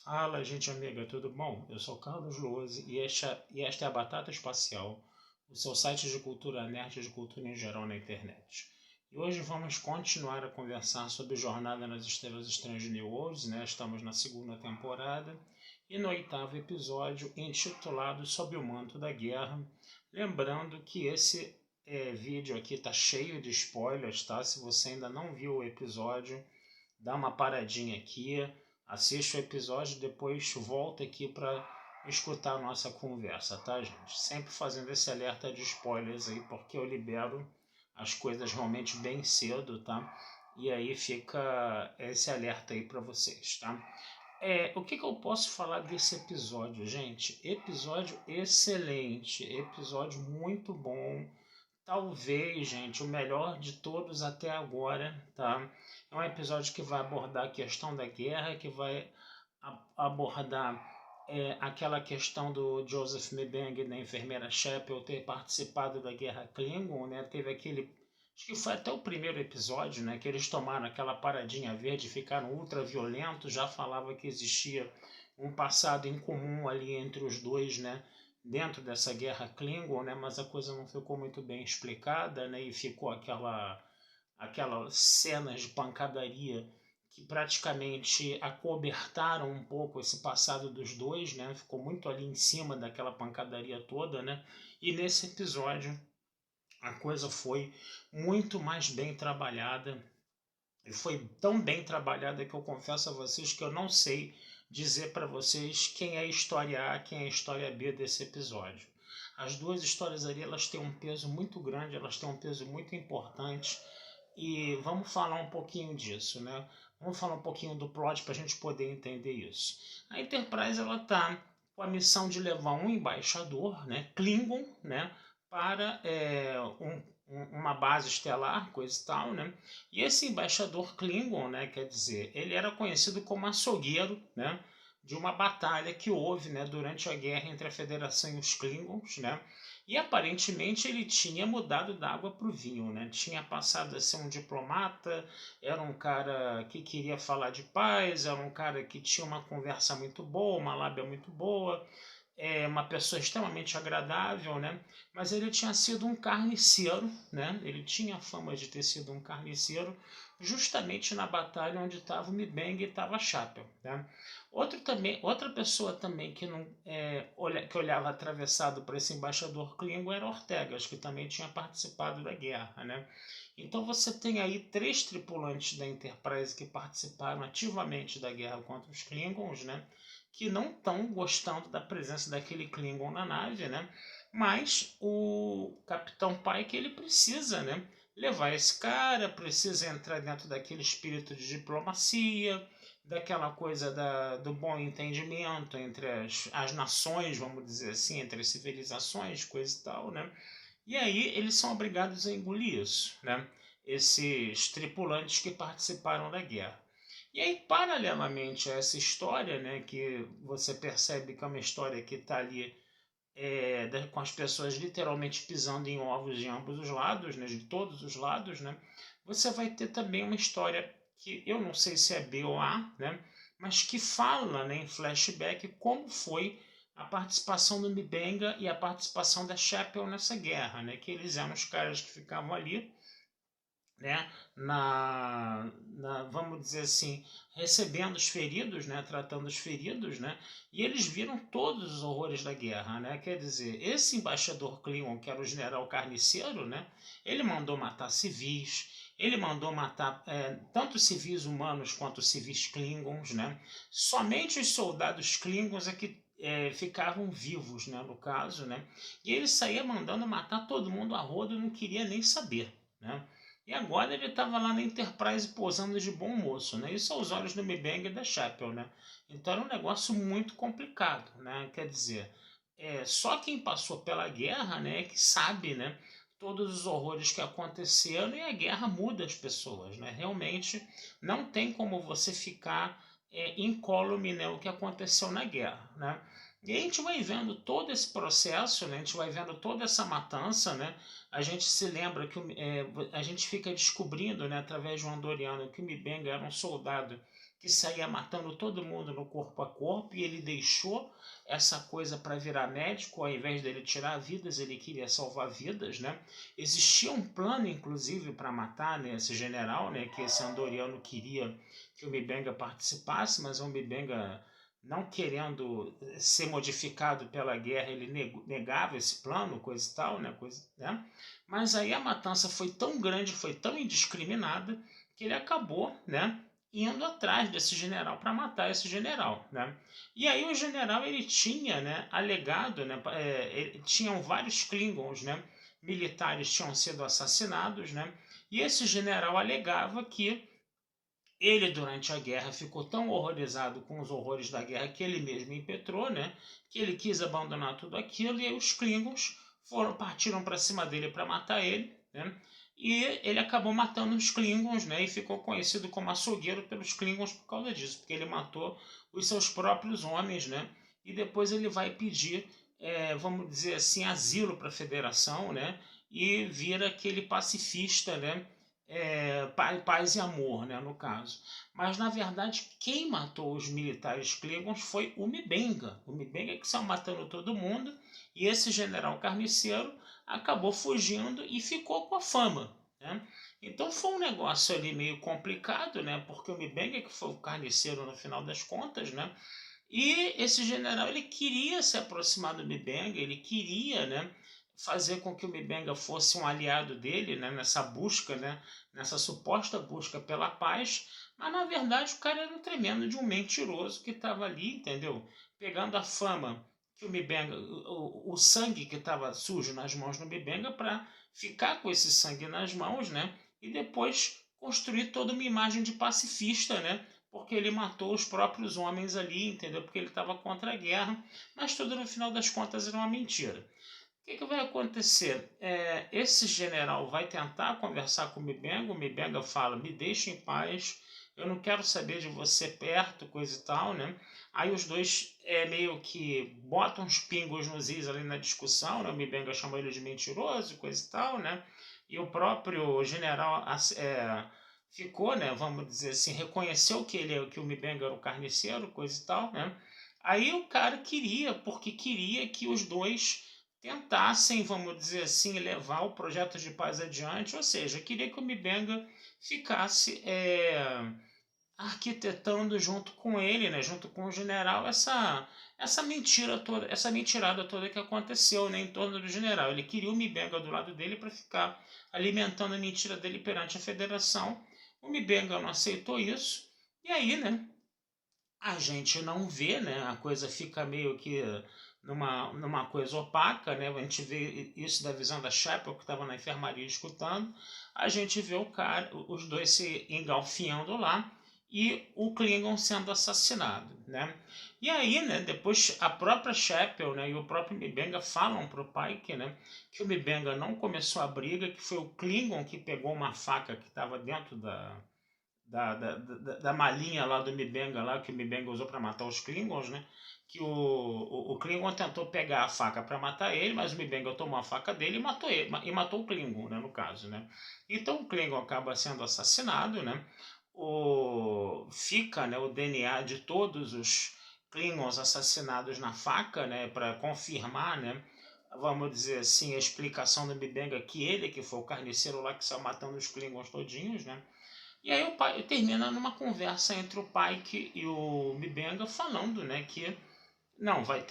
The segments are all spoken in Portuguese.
Fala, gente amiga, tudo bom? Eu sou Carlos Luozi e esta é a Batata Espacial, o seu site de cultura nerd e de cultura em geral na internet. E hoje vamos continuar a conversar sobre Jornada nas Estrelas Strange New Worlds, né? Estamos na segunda temporada e no oitavo episódio intitulado Sob o Manto da Guerra. Lembrando que esse vídeo aqui está cheio de spoilers, tá? Se você ainda não viu o episódio, dá uma paradinha aqui, assiste o episódio, depois volta aqui para escutar a nossa conversa, tá, gente? Sempre fazendo esse alerta de spoilers aí, porque eu libero as coisas realmente bem cedo, tá? E aí fica esse alerta aí para vocês, tá? O que eu posso falar desse episódio, gente? Episódio excelente, episódio muito bom. Talvez, gente, o melhor de todos até agora, tá? É um episódio que vai abordar a questão da guerra, que vai abordar aquela questão do Joseph Mebeng e da enfermeira Chapel ter participado da guerra Klingon, né? Teve aquele, acho que foi até o primeiro episódio, né? Que eles tomaram aquela paradinha verde, ficaram ultra violentos, já falava que existia um passado em comum ali entre os dois, né? Dentro dessa guerra Klingon, né? Mas a coisa não ficou muito bem explicada, né? E ficou aquelas cenas de pancadaria que praticamente acobertaram um pouco esse passado dos dois, né? Ficou muito ali em cima daquela pancadaria toda, né? E nesse episódio a coisa foi muito mais bem trabalhada. E foi tão bem trabalhada que eu confesso a vocês que eu não sei dizer para vocês quem é a história A, quem é a história B desse episódio. As duas histórias ali, elas têm um peso muito grande, elas têm um peso muito importante, e vamos falar um pouquinho disso, né? Vamos falar um pouquinho do plot para a gente poder entender isso. A Enterprise, ela tá com a missão de levar um embaixador, né, Klingon, né, para uma base estelar, coisa e tal, né? E esse embaixador Klingon, né, quer dizer, ele era conhecido como açougueiro, né, de uma batalha que houve, né, durante a guerra entre a Federação e os Klingons, né? E aparentemente ele tinha mudado da água para o vinho, né? Tinha passado a ser um diplomata, era um cara que queria falar de paz, era um cara que tinha uma conversa muito boa, uma lábia muito boa, uma pessoa extremamente agradável, né? Mas ele tinha sido um carniceiro, né? Ele tinha a fama de ter sido um carniceiro, justamente na batalha onde estava o Mibeng e estava a Chapel, né? Outra pessoa também que não que olhava atravessado para esse embaixador Klingon era Ortegas, que também tinha participado da guerra, né? Então você tem aí três tripulantes da Enterprise que participaram ativamente da guerra contra os Klingons, né? Que não estão gostando da presença daquele Klingon na nave, né? Mas o Capitão Pike, ele precisa, né, levar esse cara, precisa entrar dentro daquele espírito de diplomacia, daquela coisa do bom entendimento entre as nações, vamos dizer assim, entre as civilizações, coisa e tal, né? E aí eles são obrigados a engolir isso, né? Esses tripulantes que participaram da guerra. E aí, paralelamente a essa história, né, que você percebe que é uma história que está ali com as pessoas literalmente pisando em ovos de ambos os lados, né, de todos os lados, né, você vai ter também uma história que eu não sei se é B ou A, né, mas que fala, né, em flashback como foi a participação do Mibenga e a participação da Chapel nessa guerra, né, que eles eram os caras que ficavam ali, né, vamos dizer assim, recebendo os feridos, né, tratando os feridos, né, e eles viram todos os horrores da guerra, né, quer dizer, esse embaixador Klingon, que era o general carniceiro, né, ele mandou matar civis, ele mandou matar tanto civis humanos quanto civis Klingons, né, somente os soldados Klingons é que ficavam vivos, né, no caso, né, e ele saía mandando matar todo mundo a rodo e não queria nem saber, né. E agora ele estava lá na Enterprise posando de bom moço, né? Isso aos olhos do Mibeng e da Chapel, né? Então era um negócio muito complicado, né? Quer dizer, só quem passou pela guerra, né, que sabe, né, todos os horrores que aconteceram, e a guerra muda as pessoas, né? Realmente não tem como você ficar incólume, né, o que aconteceu na guerra, né? E a gente vai vendo todo esse processo, né? A gente vai vendo toda essa matança, né? A gente se lembra que a gente fica descobrindo, né, através de um Andoriano, que o Mibenga era um soldado que saía matando todo mundo no corpo a corpo, e ele deixou essa coisa para virar médico. Ao invés dele tirar vidas, ele queria salvar vidas, né? Existia um plano, inclusive, para matar, né, esse general, né, que esse Andoriano queria que o Mbenga participasse, mas o Mbenga, não querendo ser modificado pela guerra, ele negava esse plano, coisa e tal, né, Mas aí a matança foi tão grande, foi tão indiscriminada, que ele acabou, né, indo atrás desse general para matar esse general, né? E aí o general, ele tinha, né, alegado, né, tinham vários Klingons, né, militares tinham sido assassinados, né? E esse general alegava que ele, durante a guerra, ficou tão horrorizado com os horrores da guerra que ele mesmo impetrou, né? Que ele quis abandonar tudo aquilo, e aí os Klingons partiram para cima dele para matar ele, né? E ele acabou matando os Klingons, né? E ficou conhecido como açougueiro pelos Klingons por causa disso, porque ele matou os seus próprios homens, né? E depois ele vai pedir, vamos dizer assim, asilo para a Federação, né? E vira aquele pacifista, né? Paz e amor, né, no caso. Mas, na verdade, quem matou os militares Klingons foi o Mbenga. O Mbenga que saiu matando todo mundo, e esse general carniceiro acabou fugindo e ficou com a fama, né? Então foi um negócio ali meio complicado, né? Porque o Mbenga que foi o carniceiro no final das contas, né? E esse general, ele queria se aproximar do Mbenga, ele queria, né, fazer com que o Mbenga fosse um aliado dele, né, nessa busca, né, nessa suposta busca pela paz, mas na verdade o cara era um tremendo de um mentiroso que estava ali, entendeu? Pegando a fama que o Mbenga, o sangue que estava sujo nas mãos do Mbenga, para ficar com esse sangue nas mãos, né, e depois construir toda uma imagem de pacifista, né, porque ele matou os próprios homens ali, entendeu? Porque ele estava contra a guerra, mas tudo no final das contas era uma mentira. O que vai acontecer? Esse general vai tentar conversar com o Mbenga fala, me deixa em paz, eu não quero saber de você perto, coisa e tal, né? Aí os dois meio que botam uns pingos nos is ali na discussão, né? O Mbenga chama ele de mentiroso, coisa e tal, né? E o próprio general ficou, né, vamos dizer assim, reconheceu que o Mbenga era o carniceiro, coisa e tal, né? Aí o cara porque queria que os dois tentassem, vamos dizer assim, levar o projeto de paz adiante, ou seja, queria que o Mbenga ficasse arquitetando junto com ele, né, junto com o general, essa mentira toda, essa mentirada toda que aconteceu, né, em torno do general. Ele queria o Mbenga do lado dele para ficar alimentando a mentira dele perante a federação. O Mbenga não aceitou isso, e aí, né, a gente não vê, né, a coisa fica meio que numa coisa opaca, né, a gente vê isso da visão da Chapel, que estava na enfermaria escutando, a gente vê os dois se engalfinhando lá, e o Klingon sendo assassinado, né? E aí, né, depois a própria Chapel, né, e o próprio Mbenga falam pro Pike, né, que o Mbenga não começou a briga, que foi o Klingon que pegou uma faca que estava dentro da malinha lá do Mbenga, lá, que o Mbenga usou para matar os Klingons, né? Que o Klingon tentou pegar a faca para matar ele, mas o Mbenga tomou a faca dele e matou ele, e matou o Klingon, né, no caso, né? Então o Klingon acaba sendo assassinado, né? Fica, né, o DNA de todos os Klingons assassinados na faca, né, para confirmar, né, vamos dizer assim, a explicação do Mbenga que ele que foi o carniceiro lá que saiu matando os Klingons todinhos, né? E aí o pai termina numa conversa entre o Pike e o Mbenga falando, né, que não vai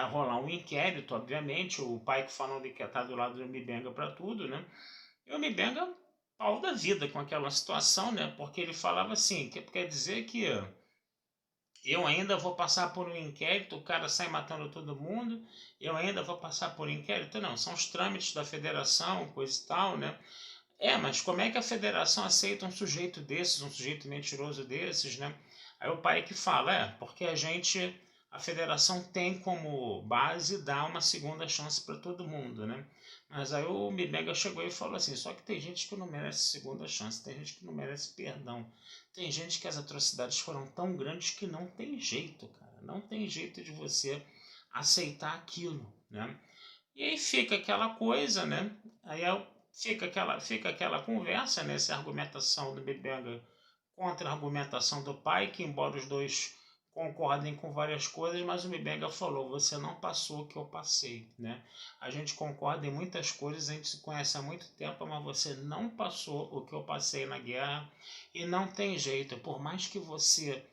rolar um inquérito, obviamente, o Pike falando que está do lado do Mbenga para tudo, né? E o Mbenga pau da vida com aquela situação, né? Porque ele falava assim, que quer dizer que eu ainda vou passar por um inquérito, o cara sai matando todo mundo, eu ainda vou passar por um inquérito? Não, são os trâmites da federação, coisa e tal, né? Mas como é que a federação aceita um sujeito desses, um sujeito mentiroso desses, né? Aí o pai que fala, porque a federação tem como base dar uma segunda chance para todo mundo, né? Mas aí o Mbenga chegou e falou assim, só que tem gente que não merece segunda chance, tem gente que não merece perdão, tem gente que as atrocidades foram tão grandes que não tem jeito, cara, não tem jeito de você aceitar aquilo, né? E aí fica aquela coisa, né? Fica aquela conversa, né? Essa argumentação do Mbenga contra-argumentação do pai, que embora os dois concordem com várias coisas, mas o Mbenga falou, você não passou o que eu passei, né? A gente concorda em muitas coisas, a gente se conhece há muito tempo, mas você não passou o que eu passei na guerra e não tem jeito, por mais que você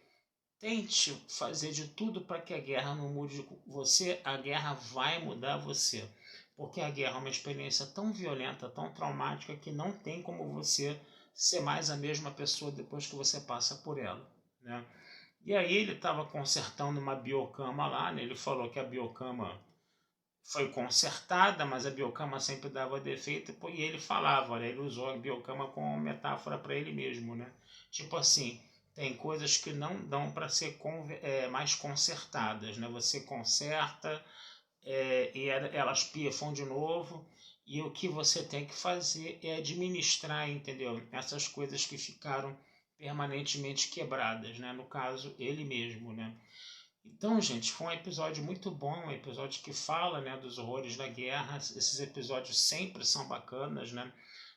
tente fazer de tudo para que a guerra não mude você, a guerra vai mudar você. Porque a guerra é uma experiência tão violenta, tão traumática, que não tem como você ser mais a mesma pessoa depois que você passa por ela, né? E aí ele estava consertando uma biocama lá, né? Ele falou que a biocama foi consertada, mas a biocama sempre dava defeito, e ele falava, né? Ele usou a biocama como metáfora para ele mesmo, né? Tipo assim, tem coisas que não dão para ser mais consertadas, né? Você conserta e elas pifam de novo, e o que você tem que fazer é administrar, entendeu? Essas coisas que ficaram permanentemente quebradas, né? No caso, ele mesmo, né? Então, gente, foi um episódio muito bom, um episódio que fala, né, dos horrores da guerra. Esses episódios sempre são bacanas, né?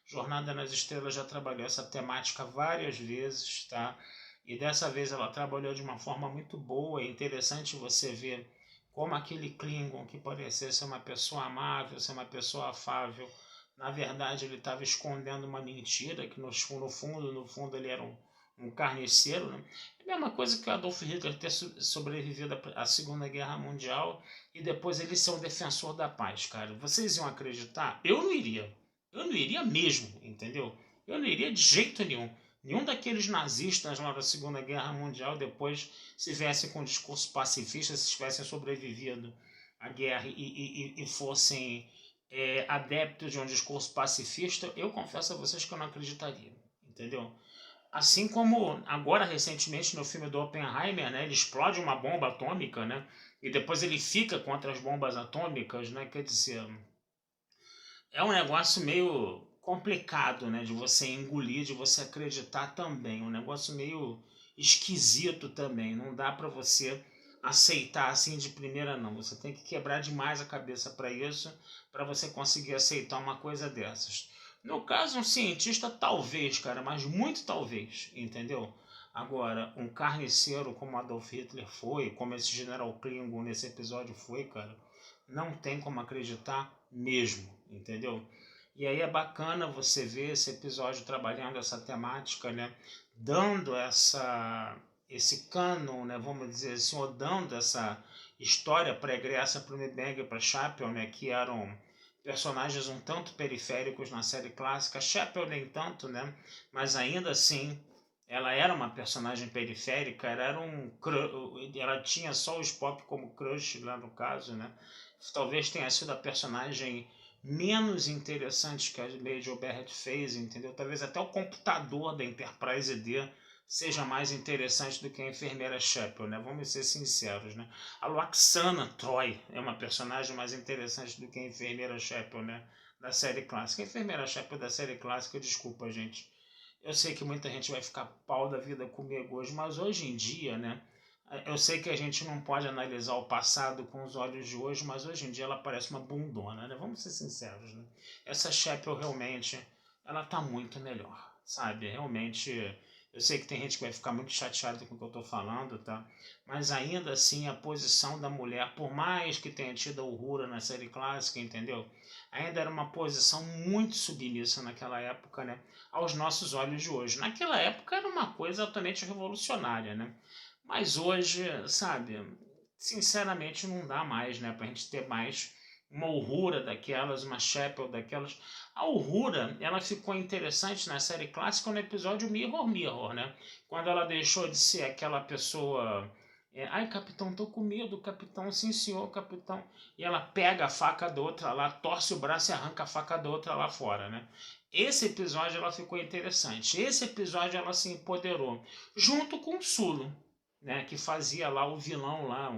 Jornada nas Estrelas já trabalhou essa temática várias vezes, tá? E dessa vez ela trabalhou de uma forma muito boa. É interessante você ver como aquele Klingon que parecia ser uma pessoa amável, ser uma pessoa afável, na verdade ele estava escondendo uma mentira, que no fundo ele era um carniceiro, né? É a mesma coisa que o Adolf Hitler ter sobrevivido à Segunda Guerra Mundial e depois ele ser um defensor da paz, cara. Vocês iam acreditar? Eu não iria. Eu não iria mesmo, entendeu? Eu não iria de jeito nenhum. Nenhum daqueles nazistas lá da Segunda Guerra Mundial, depois, se viessem com um discurso pacifista, se tivessem sobrevivido à guerra e fossem adeptos de um discurso pacifista, eu confesso a vocês que eu não acreditaria, entendeu? Assim como agora recentemente no filme do Oppenheimer, né, ele explode uma bomba atômica, né, e depois ele fica contra as bombas atômicas, né, quer dizer, é um negócio meio complicado, né, de você engolir, de você acreditar também, um negócio meio esquisito também, não dá para você aceitar assim de primeira não, você tem que quebrar demais a cabeça para isso, para você conseguir aceitar uma coisa dessas. No caso, um cientista talvez, cara, mas muito talvez, entendeu? Agora, um carniceiro como Adolf Hitler foi, como esse General Klingon nesse episódio foi, cara, não tem como acreditar mesmo, entendeu? E aí é bacana você ver esse episódio trabalhando essa temática, né? Dando esse cânon, né? Vamos dizer assim, ou dando essa história pregressa para o Mbenga e para Chapel, né? Que eram personagens um tanto periféricos na série clássica. Chapel nem tanto, né? Mas ainda assim, ela era uma personagem periférica, ela tinha só o Spock como crush lá no caso, né? Talvez tenha sido a personagem menos interessante que a Lady O'Barrett fez, entendeu? Talvez até o computador da Enterprise D seja mais interessante do que a enfermeira Chapel, né? Vamos ser sinceros, né? A Lwaxana Troi é uma personagem mais interessante do que a enfermeira Chapel, né? Da série clássica. A enfermeira Chapel da série clássica, desculpa, gente. Eu sei que muita gente vai ficar pau da vida comigo hoje, mas hoje em dia, né? Eu sei que a gente não pode analisar o passado com os olhos de hoje, mas hoje em dia ela parece uma bundona, né? Vamos ser sinceros, né? Essa Chapel realmente, ela tá muito melhor, sabe? Realmente, eu sei que tem gente que vai ficar muito chateada com o que eu tô falando, tá? Mas ainda assim, a posição da mulher, por mais que tenha tido a Uhura na série clássica, entendeu? Ainda era uma posição muito submissa naquela época, né? Aos nossos olhos de hoje. Naquela época era uma coisa altamente revolucionária, né? Mas hoje, sabe, sinceramente não dá mais, né, pra gente ter mais uma Uhura daquelas, uma Chapel daquelas. A Uhura, ela ficou interessante na série clássica no episódio Mirror Mirror, né? Quando ela deixou de ser aquela pessoa... Ai, capitão, tô com medo, capitão, sim senhor, capitão. E ela pega a faca da outra lá, torce o braço e arranca a faca da outra lá fora, né? Esse episódio ela ficou interessante. Esse episódio ela se empoderou. Junto com o Sulu, né, que fazia lá o vilão lá,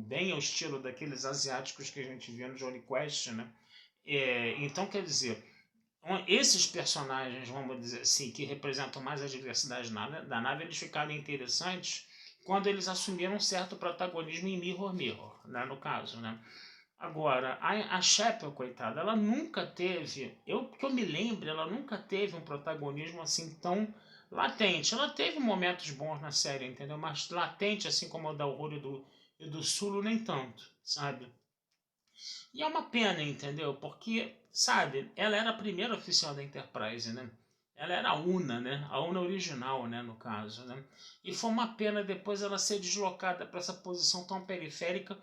bem ao estilo daqueles asiáticos que a gente via no Johnny Quest, né? Então, quer dizer, esses personagens, vamos dizer assim, que representam mais a diversidade da nave, eles ficaram interessantes quando eles assumiram um certo protagonismo em Mirror Mirror, né, no caso, né? Agora, a Chapel, coitada, ela nunca teve, que eu me lembro, ela nunca teve um protagonismo assim tão latente. Ela teve momentos bons na série, entendeu? Mas latente, assim como o da Uhura e do Sulu, nem tanto, sabe? E é uma pena, entendeu? Porque, sabe, ela era a primeira oficial da Enterprise, né? Ela era a UNA, né? A UNA original, né, no caso, né? E foi uma pena depois ela ser deslocada para essa posição tão periférica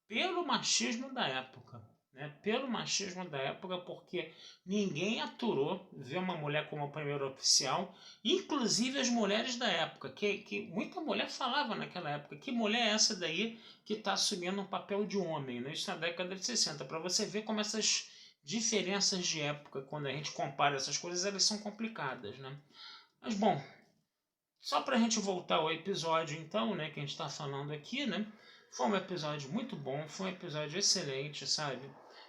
pelo machismo da época. Né? Pelo machismo da época, porque ninguém aturou ver uma mulher como primeira oficial, inclusive as mulheres da época, que muita mulher falava naquela época, que mulher é essa daí que está assumindo um papel de homem, né? Isso na década de 60, para você ver como essas diferenças de época, quando a gente compara essas coisas, elas são complicadas, né? Mas bom, só para a gente voltar ao episódio, então, né, que a gente está falando aqui, né? Foi um episódio muito bom, foi um episódio excelente, sabe?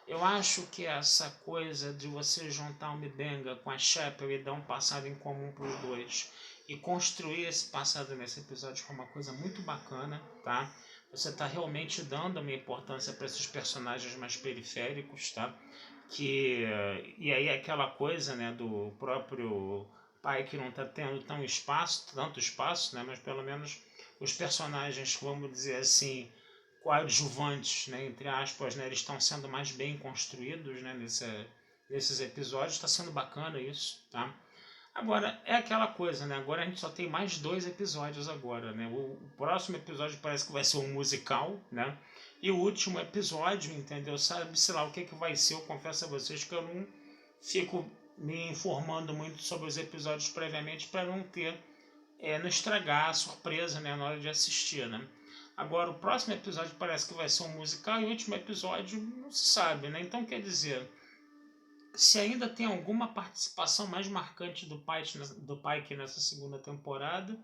Eu acho que essa coisa de você juntar o M'Benga com a Chapel e dar um passado em comum para os dois e construir esse passado nesse episódio foi uma coisa muito bacana, tá? Você está realmente dando uma importância para esses personagens mais periféricos, tá? E aí aquela coisa, né, do próprio pai que não está tendo tanto espaço, né, mas pelo menos os personagens, vamos dizer assim, coadjuvantes, né, entre aspas, né, eles estão sendo mais bem construídos, né, nesses episódios, está sendo bacana isso, tá? Agora, é aquela coisa, né? Agora a gente só tem mais 2 episódios agora, né? O próximo episódio parece que vai ser um musical, né? E o último episódio, entendeu? Sabe, sei lá, o que, que vai ser, eu confesso a vocês que eu não fico me informando muito sobre os episódios previamente para não ter, não estragar a surpresa, né, na hora de assistir, né? Agora, o próximo episódio parece que vai ser um musical e o último episódio não se sabe, né? Então, quer dizer, se ainda tem alguma participação mais marcante do Pike nessa segunda temporada,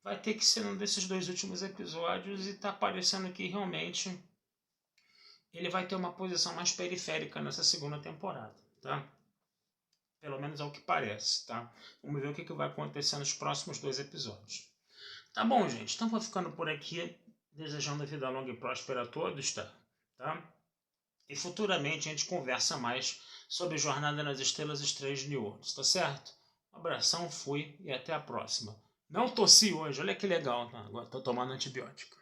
vai ter que ser um desses 2 últimos episódios e tá parecendo que realmente ele vai ter uma posição mais periférica nessa segunda temporada, tá? Pelo menos é o que parece, tá? Vamos ver o que vai acontecer nos próximos 2 episódios. Tá bom, gente? Então vou ficando por aqui, desejando vida longa e próspera a todos, tá? E futuramente a gente conversa mais sobre Jornada nas Estrelas e Estrelas de New Orleans, tá certo? Um abração, fui e até a próxima. Não tossi hoje, olha que legal, tá? Agora tô tomando antibiótico.